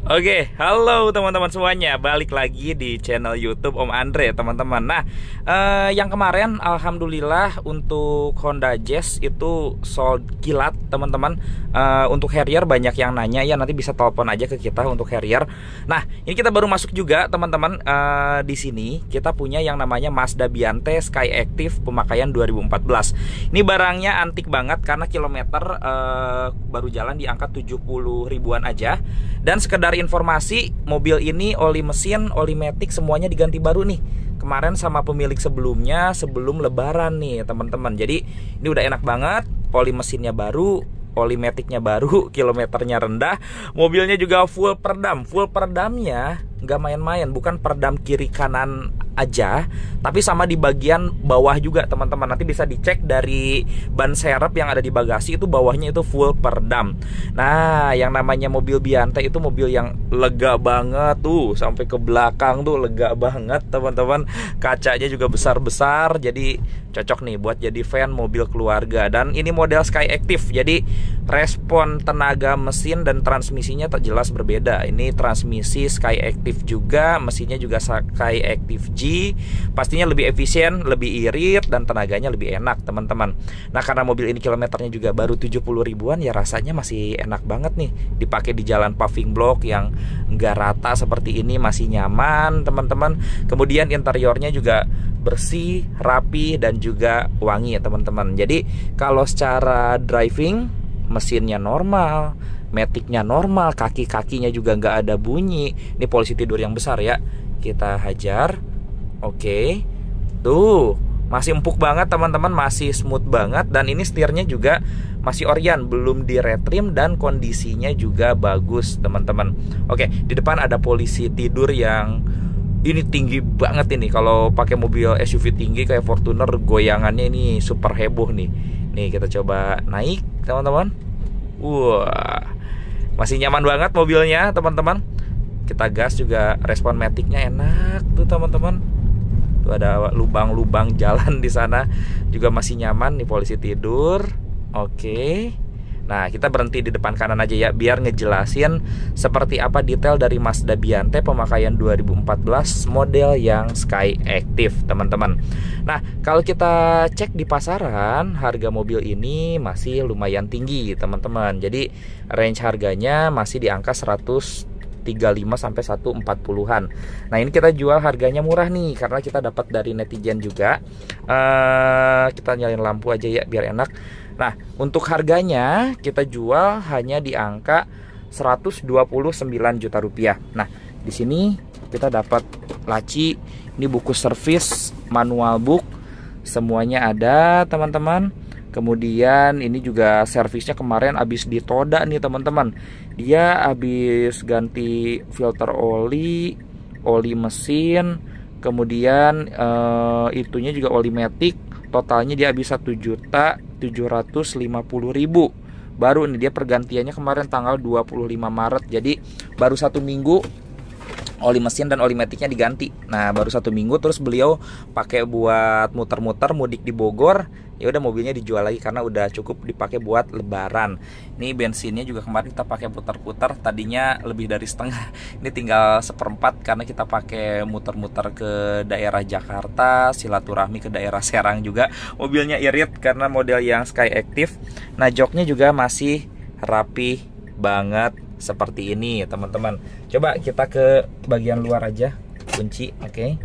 Oke, halo teman-teman semuanya, balik lagi di channel YouTube Om Andre, teman-teman. Nah, yang kemarin alhamdulillah untuk Honda Jazz itu sold kilat, teman-teman. Untuk Harrier banyak yang nanya ya, nanti bisa telepon aja ke kita untuk Harrier. Nah, ini kita baru masuk juga, teman-teman. Di sini kita punya yang namanya Mazda Biante Sky Active pemakaian 2014. Ini barangnya antik banget karena kilometer baru jalan di angka 70 ribuan aja. Dan sekedar informasi, mobil ini oli mesin, oli matic semuanya diganti baru nih. Kemarin sama pemilik sebelumnya sebelum lebaran nih, teman-teman. Jadi ini udah enak banget, oli mesinnya baru, oli maticnya baru, kilometernya rendah, mobilnya juga full perdam. Full perdamnya nggak main-main, bukan perdam kiri kanan aja, tapi sama di bagian bawah juga, teman-teman. Nanti bisa dicek dari ban serep yang ada di bagasi, itu bawahnya itu full perdam. Nah, yang namanya mobil Biante itu mobil yang lega banget tuh, sampai ke belakang tuh lega banget, teman-teman. Kacanya juga besar-besar, jadi cocok nih buat jadi fan mobil keluarga. Dan ini model Sky Active, jadi respon tenaga mesin dan transmisinya tak jelas berbeda. Ini transmisi Sky Active juga, mesinnya juga Sky Active G. Pastinya lebih efisien, lebih irit, dan tenaganya lebih enak, teman-teman. Nah, karena mobil ini kilometernya juga baru 70 ribuan, ya rasanya masih enak banget nih dipakai di jalan paving block yang nggak rata seperti ini, masih nyaman, teman-teman. Kemudian interiornya juga bersih, rapi, dan juga wangi ya, teman-teman. Jadi kalau secara driving, mesinnya normal, maticnya normal, kaki-kakinya juga nggak ada bunyi. Ini polisi tidur yang besar ya. Kita hajar. Oke. Tuh, masih empuk banget, teman-teman, masih smooth banget. Dan ini setirnya juga masih Orient, belum di retrim, dan kondisinya juga bagus, teman-teman. Oke, di depan ada polisi tidur yang ini tinggi banget ini. Kalau pakai mobil SUV tinggi kayak Fortuner, goyangannya ini super heboh nih. Nih kita coba naik, teman-teman. Wah, masih nyaman banget mobilnya, teman-teman. Kita gas juga, respon maticnya enak tuh, teman-teman. Tuh ada lubang-lubang jalan di sana, juga masih nyaman nih polisi tidur. Oke. Nah, kita berhenti di depan kanan aja ya, biar ngejelasin seperti apa detail dari Mazda Biante pemakaian 2014 model yang Sky Active, teman-teman. Nah, kalau kita cek di pasaran, harga mobil ini masih lumayan tinggi, teman-teman. Jadi range harganya masih di angka 135 sampai 140-an. Nah, ini kita jual harganya murah nih karena kita dapat dari netizen juga. Kita nyalain lampu aja ya biar enak. Nah, untuk harganya kita jual hanya di angka 129 juta rupiah. Nah, di sini kita dapat laci, ini buku servis, manual book, semuanya ada, teman-teman. Kemudian ini juga servisnya kemarin habis ditoda nih, teman-teman. Dia habis ganti filter oli, oli mesin, kemudian itunya juga oli matic. Totalnya dia habis 1.750.000. Baru nih dia pergantiannya kemarin tanggal 25 Maret. Jadi baru 1 minggu oli mesin dan oli maticnya diganti. Nah, baru 1 minggu, terus beliau pakai buat muter-muter mudik di Bogor. Ya udah, mobilnya dijual lagi karena udah cukup dipakai buat lebaran. Ini bensinnya juga kemarin kita pakai putar-putar, tadinya lebih dari setengah. Ini tinggal 1/4 karena kita pakai muter-muter ke daerah Jakarta, silaturahmi ke daerah Serang juga. Mobilnya irit karena model yang Sky Active. Nah, joknya juga masih rapi banget seperti ini, teman-teman. Coba kita ke bagian luar aja, kunci. Oke.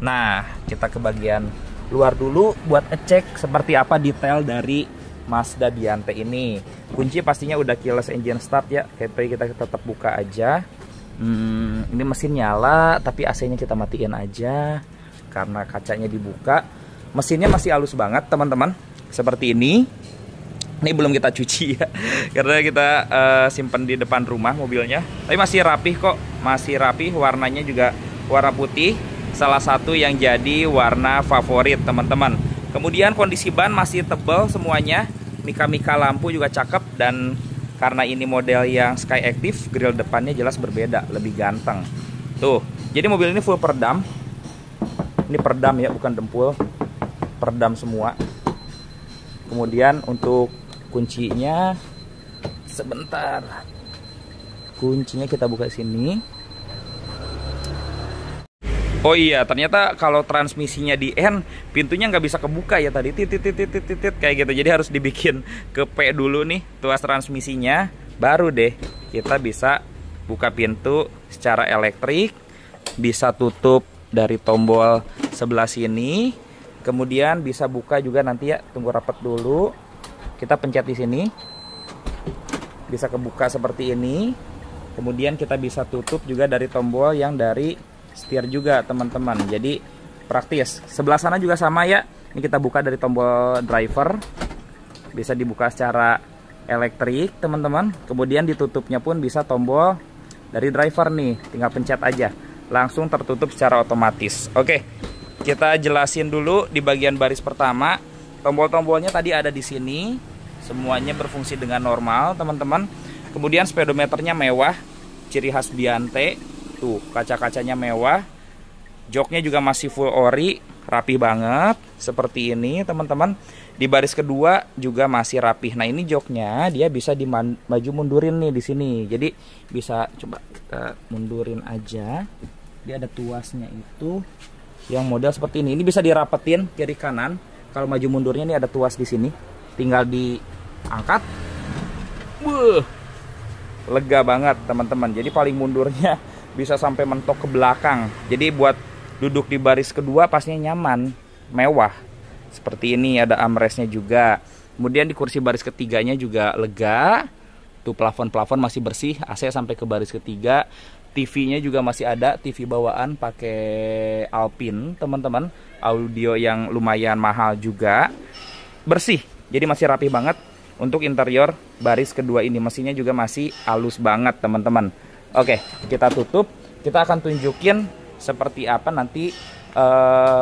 Nah, kita ke bagian luar dulu buat ngecek seperti apa detail dari Mazda Biante ini. Kunci pastinya udah keyless engine start ya. Tapi kita tetap buka aja. Ini mesin nyala, tapi AC-nya kita matiin aja karena kacanya dibuka. Mesinnya masih halus banget, teman-teman. Seperti ini. Ini belum kita cuci ya, karena kita simpen di depan rumah mobilnya. Tapi masih rapih kok, masih rapih. Warnanya juga warna putih, salah satu yang jadi warna favorit, teman-teman. Kemudian kondisi ban masih tebal semuanya. Mika-mika lampu juga cakep. Dan karena ini model yang Sky Active, grill depannya jelas berbeda, lebih ganteng. Tuh, jadi mobil ini full perdam. Ini perdam ya, bukan dempul. Perdam semua. Kemudian untuk kuncinya sebentar. kuncinya kita buka sini. Oh iya, ternyata kalau transmisinya di N, pintunya nggak bisa kebuka ya tadi, titit kayak gitu. Jadi harus dibikin ke P dulu nih tuas transmisinya, baru deh kita bisa buka pintu secara elektrik, bisa tutup dari tombol sebelah sini, kemudian bisa buka juga nanti ya. Tunggu rapat dulu, kita pencet di sini, bisa kebuka seperti ini. Kemudian kita bisa tutup juga dari tombol yang dari setir juga teman-teman. Jadi praktis. Sebelah sana juga sama ya. Ini kita buka dari tombol driver, bisa dibuka secara elektrik teman-teman. Kemudian ditutupnya pun bisa tombol dari driver nih, tinggal pencet aja, langsung tertutup secara otomatis. Oke, kita jelasin dulu di bagian baris pertama. Tombol-tombolnya tadi ada di sini, semuanya berfungsi dengan normal teman-teman. Kemudian speedometernya mewah, ciri khas Biante. Tuh, kaca-kacanya mewah, joknya juga masih full ori, rapi banget seperti ini teman-teman. Di baris kedua juga masih rapih. Nah, ini joknya dia bisa maju mundurin nih di sini. Jadi bisa coba kita mundurin aja. Dia ada tuasnya itu yang model seperti ini. Ini bisa dirapetin kiri kanan. Kalau maju mundurnya ini ada tuas di sini. Tinggal diangkat. Lega banget teman-teman. Jadi paling mundurnya bisa sampai mentok ke belakang. Jadi buat duduk di baris kedua pastinya nyaman, mewah. Seperti ini, ada armrestnya juga. Kemudian di kursi baris ketiganya juga lega. Tuh plafon-plafon masih bersih, AC sampai ke baris ketiga. TV-nya juga masih ada, TV bawaan pakai Alpine, teman-teman. Audio yang lumayan mahal juga. Bersih, jadi masih rapi banget. Untuk interior baris kedua ini, mesinnya juga masih halus banget, teman-teman. Oke, kita tutup. Kita akan tunjukin seperti apa nanti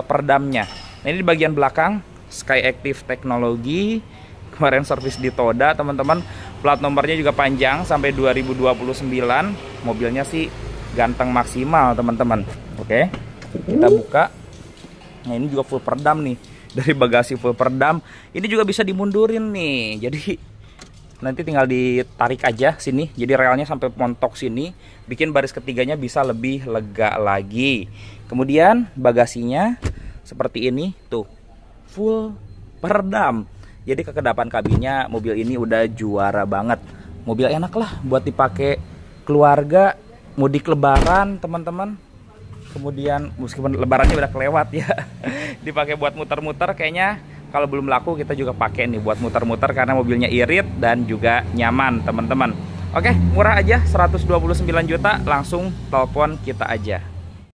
peredamnya. Nah, ini di bagian belakang Sky Active Technology. Kemarin servis di Toda, teman-teman. Plat nomornya juga panjang sampai 2029. Mobilnya sih ganteng maksimal, teman-teman. Oke, kita buka. Nah, ini juga full peredam nih. Dari bagasi full peredam. Ini juga bisa dimundurin nih. Jadi nanti tinggal ditarik aja sini, jadi relnya sampai montok sini, bikin baris ketiganya bisa lebih lega lagi. Kemudian bagasinya seperti ini tuh, full peredam. Jadi kekedapan kabinnya mobil ini udah juara banget. Mobil enak lah buat dipakai keluarga, mudik lebaran teman-teman. Kemudian meskipun lebarannya udah kelewat ya, dipakai buat muter-muter kayaknya. Kalau belum laku kita juga pakai nih buat muter-muter karena mobilnya irit dan juga nyaman teman-teman. Oke, murah aja 129 juta, langsung telepon kita aja.